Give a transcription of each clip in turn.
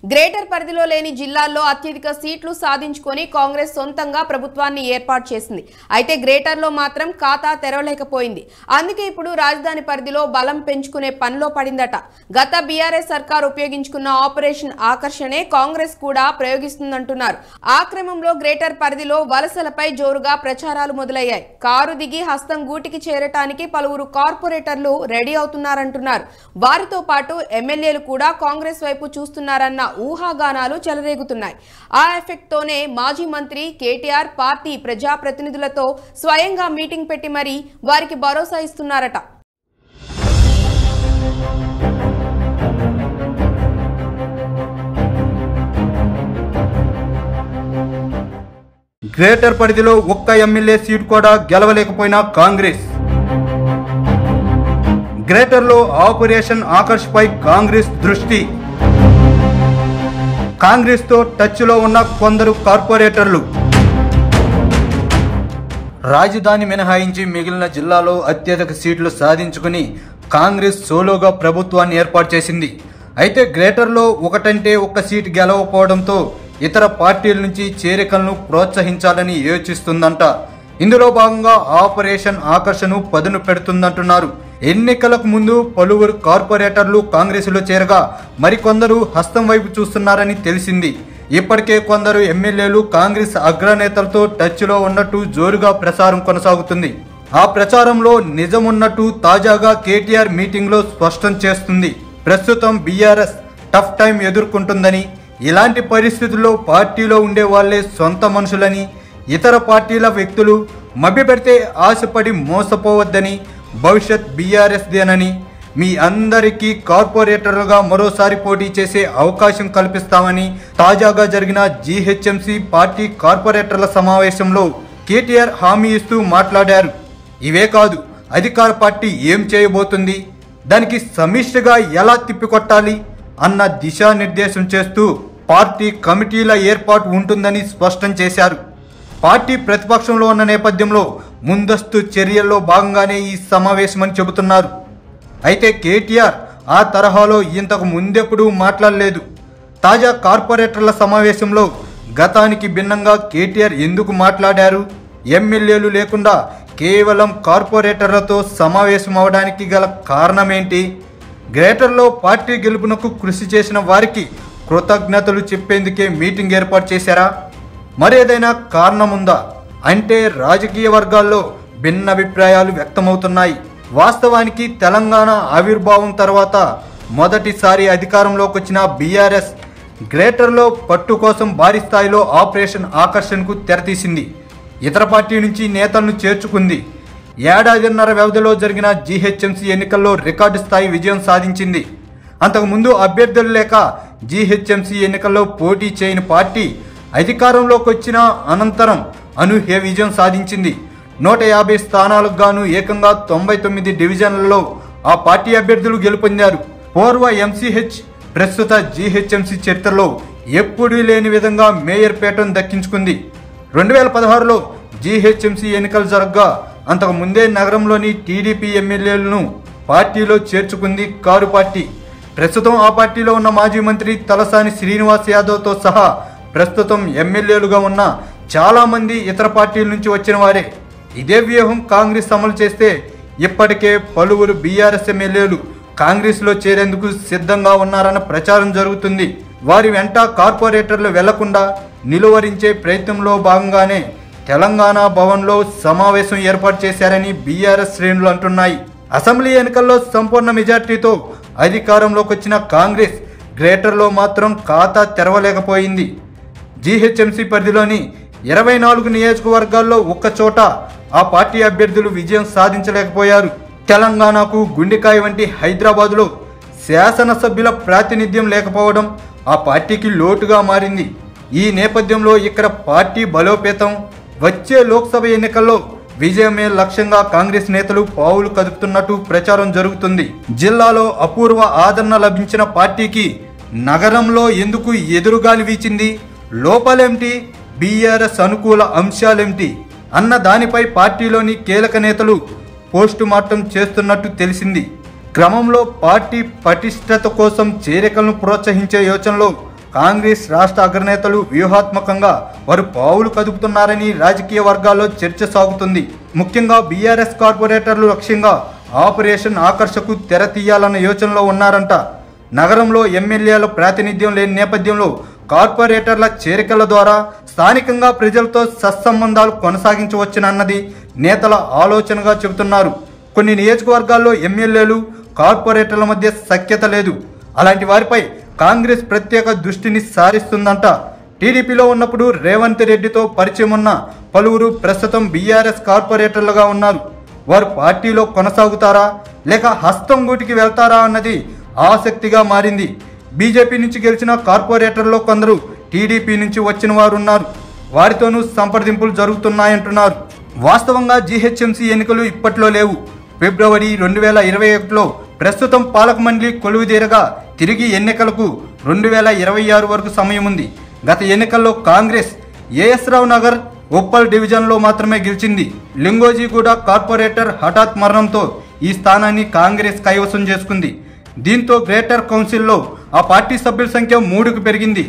Greater పరిధిలో లేని జిల్లాల్లో అత్యధిక సీట్లు సాధించుకొని కాంగ్రెస్ సొంతంగా ప్రభుత్వాన్ని ఏర్పాటు చేసింది. అయితే గ్రేటర్లో మాత్రం ఖాతా తెరవలేకపోయింది. అందుకే ఇప్పుడు రాజధాని పరిధిలో బలం పెంచుకునే పనిలో పడిందట. గత బీఆర్ఎస్ సర్కార్ ఉపయోగించుకున్న ఆపరేషన్ ఆకర్షణే కాంగ్రెస్ కూడా ప్రయోగిస్తుందంటున్నారు. ఆ క్రమంలో గ్రేటర్ పరిధిలో వలసలపై జోరుగా ప్రచారాలు మొదలయ్యాయి. కారు దిగి హస్తం గూటికి చేరటానికి పలువురు కార్పొరేటర్లు రెడీ అవుతున్నారంటున్నారు. వారితో పాటు ఎమ్మెల్యేలు కూడా కాంగ్రెస్ వైపు చూస్తున్నారన్న ఊహాగానాలు చెలరేగుతున్నాయి. ఆ ఎఫెక్ట్ తోనే మాజీ మంత్రి కేటీఆర్ పార్టీ ప్రజాప్రతినిధులతో స్వయంగా మీటింగ్ పెట్టి మరీ వారికి భరోసా ఇస్తున్నారట. గ్రేటర్ పరిధిలో ఒక్క ఎమ్మెల్యే సీటు కూడా గెలవలేకపోయిన కాంగ్రెస్. గ్రేటర్లో ఆపరేషన్ ఆకర్ష్పై కాంగ్రెస్ దృష్టి. కాంగ్రెస్తో టచ్లో ఉన్న కొందరు కార్పొరేటర్లు. రాజధాని మినహాయించి మిగిలిన జిల్లాలో అత్యధిక సీట్లు సాధించుకుని కాంగ్రెస్ సోలోగా ప్రభుత్వాన్ని ఏర్పాటు చేసింది. అయితే గ్రేటర్లో ఒకటంటే ఒక్క సీటు గెలవకపోవడంతో ఇతర పార్టీల నుంచి చేరికలను ప్రోత్సహించాలని యోచిస్తుందంట. ఇందులో భాగంగా ఆపరేషన్ ఆకర్షణను పదును పెడుతుందంటున్నారు. ఎన్నికలకు ముందు పలువురు కార్పొరేటర్లు కాంగ్రెసులో చేరగా మరికొందరు హస్తం వైపు చూస్తున్నారని తెలిసింది. ఇప్పటికే కొందరు ఎమ్మెల్యేలు కాంగ్రెస్ అగ్రనేతలతో టచ్లో ఉన్నట్టు జోరుగా ప్రచారం కొనసాగుతుంది. ఆ ప్రచారంలో నిజమున్నట్టు తాజాగా కేటీఆర్ మీటింగ్లో స్పష్టం చేస్తుంది. ప్రస్తుతం బీఆర్ఎస్ టఫ్ టైం ఎదుర్కొంటుందని, ఇలాంటి పరిస్థితుల్లో పార్టీలో ఉండే వాళ్లే సొంత మనుషులని, ఇతర పార్టీల వ్యక్తులు మభ్యపెడితే ఆశపడి మోసపోవద్దని, భవిష్యత్ బీఆర్ఎస్దేనని, మీ అందరికీ కార్పొరేటర్లుగా మరోసారి పోటీ చేసే అవకాశం కల్పిస్తామని తాజాగా జరిగిన జీహెచ్ఎంసీ పార్టీ కార్పొరేటర్ల సమావేశంలో కేటీఆర్ హామీ ఇస్తూ మాట్లాడారు. ఇవే కాదు, అధికార పార్టీ ఏం చేయబోతుంది, దానికి సమిష్టిగా ఎలా తిప్పికొట్టాలి అన్న దిశానిర్దేశం చేస్తూ పార్టీ కమిటీల ఏర్పాటు ఉంటుందని స్పష్టం చేశారు. పార్టీ ప్రతిపక్షంలో ఉన్న నేపథ్యంలో ముందస్తు చర్యల్లో భాగంగానే ఈ సమావేశమని చెబుతున్నారు. అయితే కేటీఆర్ ఆ తరహాలో ఇంతకు ముందెప్పుడూ మాట్లాడలేదు. తాజా కార్పొరేటర్ల సమావేశంలో గతానికి భిన్నంగా కేటీఆర్ ఎందుకు మాట్లాడారు, ఎమ్మెల్యేలు లేకుండా కేవలం కార్పొరేటర్లతో సమావేశం అవడానికి గల కారణమేంటి, గ్రేటర్లో పార్టీ గెలుపునకు కృషి చేసిన వారికి కృతజ్ఞతలు చెప్పేందుకే మీటింగ్ ఏర్పాటు చేశారా, మరేదైనా కారణముందా అంటే రాజకీయ వర్గాల్లో భిన్నాభిప్రాయాలు వ్యక్తమవుతున్నాయి. వాస్తవానికి తెలంగాణ ఆవిర్భావం తర్వాత మొదటిసారి అధికారంలోకి వచ్చిన బీఆర్ఎస్ గ్రేటర్లో పట్టు కోసం భారీ స్థాయిలో ఆపరేషన్ ఆకర్షణకు తెరతీసింది. ఇతర పార్టీ నుంచి నేతలను చేర్చుకుంది. ఏడాదిన్నర వ్యవధిలో జరిగిన జీహెచ్ఎంసీ ఎన్నికల్లో రికార్డు స్థాయి విజయం సాధించింది. అంతకుముందు అభ్యర్థులు లేక జీహెచ్ఎంసీ ఎన్నికల్లో పోటీ చేయని పార్టీ అధికారంలోకి వచ్చిన అనంతరం అనూహ్య విజయం సాధించింది. 150 స్థానాలకు గాను ఏకంగా 99 డివిజన్లలో ఆ పార్టీ అభ్యర్థులు గెలుపొందారు. పూర్వ ఎంసీహెచ్ ప్రస్తుత జీహెచ్ఎంసీ చరిత్రలో ఎప్పుడూ లేని విధంగా మేయర్ పీఠం దక్కించుకుంది. 2016లో జీహెచ్ఎంసీ ఎన్నికలు జరగగా అంతకు ముందే నగరంలోని టీడీపీ ఎమ్మెల్యేలను పార్టీలో చేర్చుకుంది కారు పార్టీ. ప్రస్తుతం ఆ పార్టీలో ఉన్న మాజీ మంత్రి తలసాని శ్రీనివాస్ యాదవ్తో సహా ప్రస్తుతం ఎమ్మెల్యేలుగా ఉన్న చాలా మంది ఇతర పార్టీల నుంచి వచ్చిన వారే. ఇదే వ్యూహం కాంగ్రెస్ అమలు చేస్తే ఇప్పటికే పలువురు బీఆర్ఎస్ ఎమ్మెల్యేలు కాంగ్రెస్లో చేరేందుకు సిద్ధంగా ఉన్నారన్న ప్రచారం జరుగుతుంది. వారి వెంట కార్పొరేటర్లు వెళ్లకుండా నిలువరించే ప్రయత్నంలో భాగంగానే తెలంగాణ భవన్లో సమావేశం ఏర్పాటు చేశారని బీఆర్ఎస్ శ్రేణులు అంటున్నాయి. అసెంబ్లీ ఎన్నికల్లో సంపూర్ణ మెజార్టీతో అధికారంలోకి వచ్చిన కాంగ్రెస్ గ్రేటర్లో మాత్రం ఖాతా తెరవలేకపోయింది. జీహెచ్ఎంసీ పరిధిలోని 24 నియోజకవర్గాల్లో ఒక్కచోట ఆ పార్టీ అభ్యర్థులు విజయం సాధించలేకపోయారు. తెలంగాణకు గుండెకాయ వంటి హైదరాబాదులో శాసనసభ్యుల ప్రాతినిధ్యం లేకపోవడం ఆ పార్టీకి లోటుగా మారింది. ఈ నేపథ్యంలో ఇక్కడ పార్టీ బలోపేతం, వచ్చే లోక్సభ ఎన్నికల్లో విజయమే లక్ష్యంగా కాంగ్రెస్ నేతలు పావులు కదుపుతున్నట్టు ప్రచారం జరుగుతుంది. జిల్లాలో అపూర్వ ఆదరణ లభించిన పార్టీకి నగరంలో ఎందుకు ఎదురుగాలి వీచింది, లోపాలేమిటి, బీఆర్ఎస్ అనుకూల అంశాలేమిటి అన్న దానిపై పార్టీలోని కీలక నేతలు పోస్టు మార్టం చేస్తున్నట్టు తెలిసింది. క్రమంలో పార్టీ పటిష్టత కోసం చేరికలను ప్రోత్సహించే యోచనలో కాంగ్రెస్ రాష్ట్ర అగ్రనేతలు వ్యూహాత్మకంగా వారు పావులు కదుపుతున్నారని రాజకీయ వర్గాల్లో చర్చ సాగుతుంది. ముఖ్యంగా బీఆర్ఎస్ కార్పొరేటర్లు లక్ష్యంగా ఆపరేషన్ ఆకర్షకు తెర తీయాలన్న యోచనలో ఉన్నారంట. నగరంలో ఎమ్మెల్యేల ప్రాతినిధ్యం లేని నేపథ్యంలో కార్పొరేటర్ల చేరికల ద్వారా స్థానికంగా ప్రజలతో సత్సంబంధాలు కొనసాగించవచ్చునన్నది నేతల ఆలోచనగా చెబుతున్నారు. కొన్ని నియోజకవర్గాల్లో ఎమ్మెల్యేలు కార్పొరేటర్ల మధ్య సఖ్యత లేదు. అలాంటి వారిపై కాంగ్రెస్ ప్రత్యేక దృష్టిని సారిస్తుందంట. టీడీపీలో ఉన్నప్పుడు రేవంత్ రెడ్డితో పరిచయం ఉన్న పలువురు ప్రస్తుతం బీఆర్ఎస్ కార్పొరేటర్లుగా ఉన్నారు. వారు పార్టీలో కొనసాగుతారా లేక హస్తం గూటికి వెళ్తారా అన్నది ఆసక్తిగా మారింది. బీజేపీ నుంచి గెలిచిన కార్పొరేటర్లో కొందరు టీడీపీ నుంచి వచ్చిన వారు ఉన్నారు. వారితోనూ సంప్రదింపులు జరుగుతున్నాయంటున్నారు. వాస్తవంగా జీహెచ్ఎంసీ ఎన్నికలు ఇప్పట్లో లేవు. ఫిబ్రవరి 2021లో ప్రస్తుతం పాలక మండలి కొలువుదీరగా తిరిగి ఎన్నికలకు 2026 వరకు సమయం ఉంది. గత ఎన్నికల్లో కాంగ్రెస్ ఏఎస్ రావు నగర్ ఉప్పల్ డివిజన్లో మాత్రమే గెలిచింది. లింగోజీగూడ కార్పొరేటర్ హఠాత్ మరణంతో ఈ స్థానాన్ని కాంగ్రెస్ కైవసం చేసుకుంది. దీంతో గ్రేటర్ కౌన్సిల్లో ఆ పార్టీ సభ్యుల సంఖ్య 3కు పెరిగింది.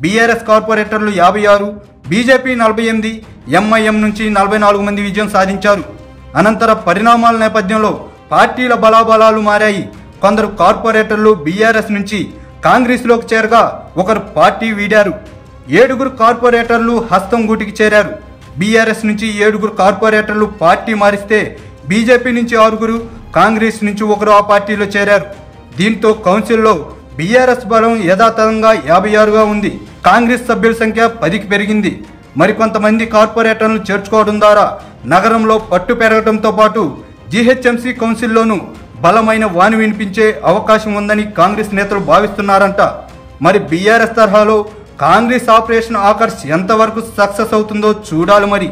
బీఆర్ఎస్ కార్పొరేటర్లు 56, బీజేపీ 48, ఎంఐఎం నుంచి 44 మంది విజయం సాధించారు. అనంతర పరిణామాల నేపథ్యంలో పార్టీల బలాబలాలు మారాయి. కొందరు కార్పొరేటర్లు బీఆర్ఎస్ నుంచి కాంగ్రెస్లోకి చేరగా ఒకరు పార్టీ వీడారు. 7 కార్పొరేటర్లు హస్తం గూటికి చేరారు. బీఆర్ఎస్ నుంచి 7 కార్పొరేటర్లు పార్టీ మారిస్తే బీజేపీ నుంచి 6, కాంగ్రెస్ నుంచి 1 ఆ పార్టీలో చేరారు. దీంతో కౌన్సిల్లో బీఆర్ఎస్ బలం యథాతథంగా 56గా ఉంది. కాంగ్రెస్ సభ్యుల సంఖ్య 10కి పెరిగింది. మరికొంతమంది కార్పొరేటర్లను చేర్చుకోవడం ద్వారా నగరంలో పట్టు పెరగడంతో పాటు జీహెచ్ఎంసీ కౌన్సిల్లోనూ బలమైన వాణి వినిపించే అవకాశం ఉందని కాంగ్రెస్ నేతలు భావిస్తున్నారంట. మరి బీఆర్ఎస్ తరహాలో కాంగ్రెస్ ఆపరేషన్ ఆకర్ష్ ఎంతవరకు సక్సెస్ అవుతుందో చూడాలి మరి.